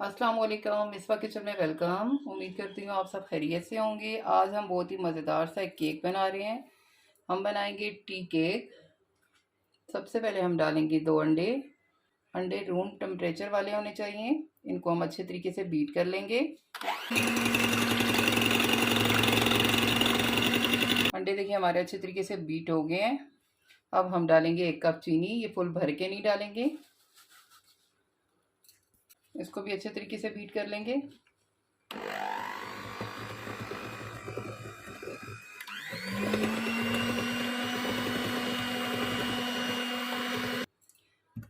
अस्सलाम वालेकुम। मिसबा किचन में वेलकम। उम्मीद करती हूँ आप सब खैरियत से होंगे। आज हम बहुत ही मज़ेदार सा एक केक बना रहे हैं। हम बनाएंगे टी केक। सबसे पहले हम डालेंगे 2 अंडे। अंडे रूम टेम्परेचर वाले होने चाहिए। इनको हम अच्छे तरीके से बीट कर लेंगे। अंडे देखिए हमारे अच्छे तरीके से बीट हो गए हैं। अब हम डालेंगे 1 कप चीनी। ये फुल भर के नहीं डालेंगे। इसको भी अच्छे तरीके से बीट कर लेंगे।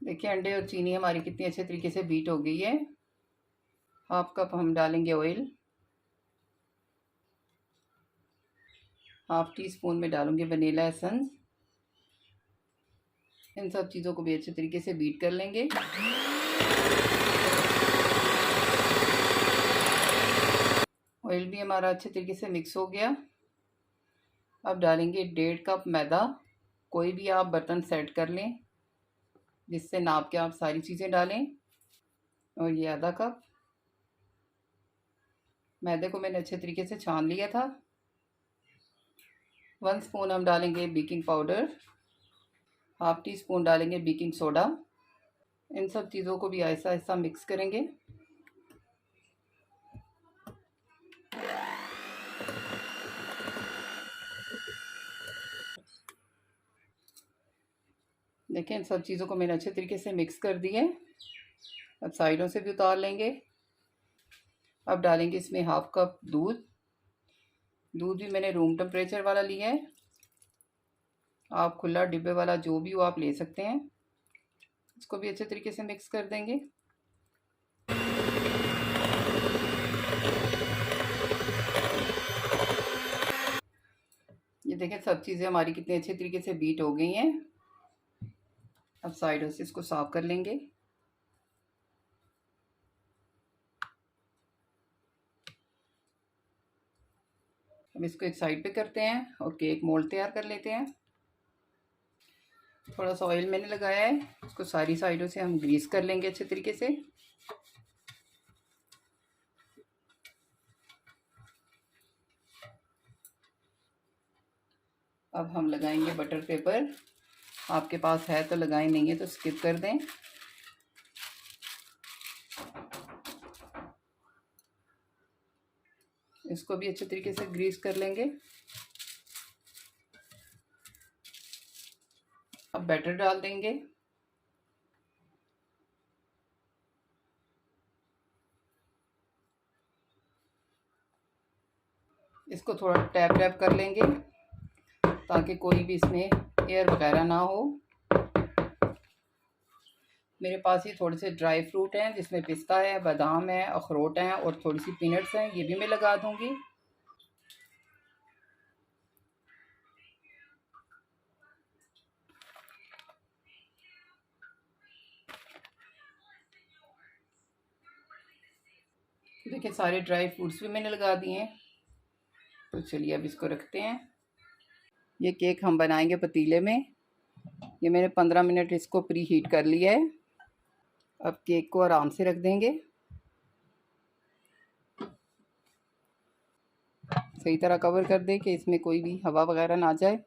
देखिए अंडे और चीनी हमारी कितनी अच्छे तरीके से बीट हो गई है। 1/2 कप हम डालेंगे ऑयल। 1/2 टीस्पून में डालूंगी वनीला एसेंस। इन सब चीज़ों को भी अच्छे तरीके से बीट कर लेंगे। ऑयल भी हमारा अच्छे तरीके से मिक्स हो गया। अब डालेंगे 1.5 कप मैदा। कोई भी आप बर्तन सेट कर लें जिससे नाप के आप सारी चीज़ें डालें। और ये आधा कप मैदे को मैंने अच्छे तरीके से छान लिया था। 1 स्पून हम डालेंगे बेकिंग पाउडर। 1/2 टीस्पून डालेंगे बेकिंग सोडा। इन सब चीज़ों को भी ऐसा ऐसा मिक्स करेंगे। देखिए इन सब चीज़ों को मैंने अच्छे तरीके से मिक्स कर दिए। अब साइडों से भी उतार लेंगे। अब डालेंगे इसमें 1/2 कप दूध। दूध भी मैंने रूम टेम्परेचर वाला लिया है। आप खुला डिब्बे वाला जो भी हो आप ले सकते हैं। इसको भी अच्छे तरीके से मिक्स कर देंगे। ये देखें सब चीज़ें हमारी कितने अच्छे तरीके से बीट हो गई हैं। अब साइडों से इसको साफ कर लेंगे। अब इसको एक साइड पे करते हैं और केक मोल्ड तैयार कर लेते हैं। थोड़ा सा ऑयल मैंने लगाया है। इसको सारी साइडों से हम ग्रीस कर लेंगे अच्छे तरीके से। अब हम लगाएंगे बटर पेपर। आपके पास है तो लगाएं, नहीं है तो स्किप कर दें। इसको भी अच्छे तरीके से ग्रीस कर लेंगे। अब बैटर डाल देंगे। इसको थोड़ा टैप टैप कर लेंगे ताकि कोई भी इसमें एयर वगैरह ना हो। मेरे पास ये थोड़े से ड्राई फ्रूट हैं जिसमें पिस्ता है, बादाम है, अखरोट हैं और थोड़ी सी पीनट्स हैं। ये भी मैं लगा दूंगी। देखिए सारे ड्राई फ्रूट्स भी मैंने लगा दिए हैं। तो चलिए अब इसको रखते हैं। ये केक हम बनाएंगे पतीले में। ये मैंने 15 मिनट इसको प्री हीट कर लिया है। अब केक को आराम से रख देंगे। सही तरह कवर कर दें कि इसमें कोई भी हवा वगैरह ना जाए।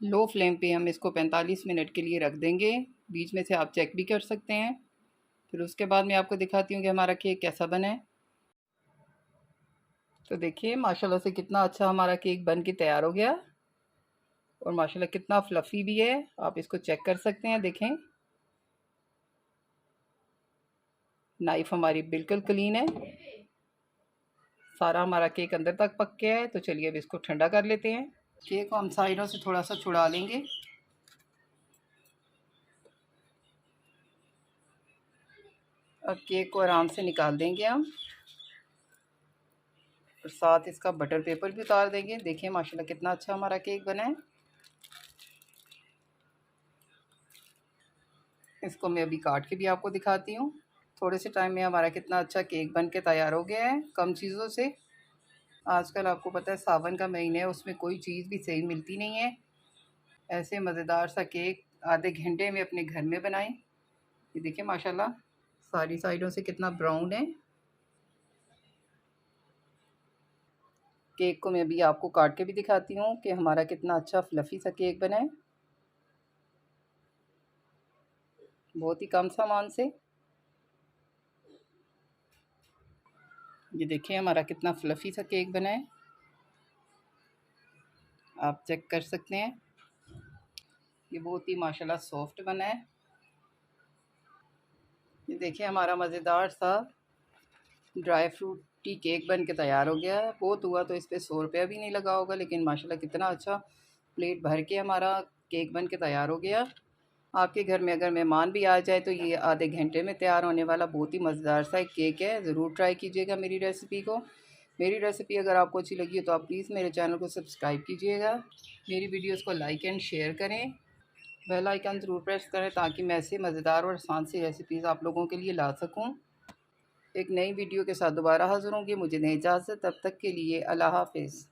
लो फ्लेम पे हम इसको 45 मिनट के लिए रख देंगे। बीच में से आप चेक भी कर सकते हैं। फिर उसके बाद मैं आपको दिखाती हूँ कि हमारा केक कैसा बना है। तो देखिए माशाल्लाह से कितना अच्छा हमारा केक बन के तैयार हो गया और माशाल्लाह कितना फ्लफ़ी भी है। आप इसको चेक कर सकते हैं। देखें नाइफ़ हमारी बिल्कुल क्लीन है। सारा हमारा केक अंदर तक पक गया है। तो चलिए अब इसको ठंडा कर लेते हैं। केक को हम साइडों से थोड़ा सा छुड़ा लेंगे। अब केक को आराम से निकाल देंगे हम और साथ इसका बटर पेपर भी उतार देंगे। देखिए माशाल्लाह कितना अच्छा हमारा केक बना है। इसको मैं अभी काट के भी आपको दिखाती हूँ। थोड़े से टाइम में हमारा कितना अच्छा केक बन के तैयार हो गया है कम चीज़ों से। आजकल आपको पता है सावन का महीना है, उसमें कोई चीज़ भी सही मिलती नहीं है। ऐसे मज़ेदार सा केक आधे घंटे में अपने घर में बनाएं। ये देखिए माशाल्लाह सारी साइडों से कितना ब्राउन है। केक को मैं अभी आपको काट के भी दिखाती हूँ कि हमारा कितना अच्छा फ्लफ़ी सा केक बना है, बहुत ही कम सामान से। ये देखिए हमारा कितना फ्लफ़ी सा केक बना है, आप चेक कर सकते हैं। ये बहुत ही माशाल्लाह सॉफ्ट बना है। ये देखिए हमारा मज़ेदार सा ड्राई फ्रूटी केक बन के तैयार हो गया है। बहुत हुआ तो इस पे 100 रुपया भी नहीं लगा होगा, लेकिन माशाल्लाह कितना अच्छा प्लेट भर के हमारा केक बन के तैयार हो गया। आपके घर में अगर मेहमान भी आ जाए तो ये आधे घंटे में तैयार होने वाला बहुत ही मज़ेदार सा एक केक है। ज़रूर ट्राई कीजिएगा मेरी रेसिपी को। मेरी रेसिपी अगर आपको अच्छी लगी हो तो आप प्लीज़ मेरे चैनल को सब्सक्राइब कीजिएगा, मेरी वीडियोज़ को लाइक एंड शेयर करें, बेल आइकन ज़रूर प्रेस करें ताकि मैं ऐसे मज़ेदार और आसान सी रेसिपीज़ आप लोगों के लिए ला सकूँ। एक नई वीडियो के साथ दोबारा हाज़िर होंगी। मुझे दें इजाज़त, तब तक के लिए अल्लाह हाफ़िज़।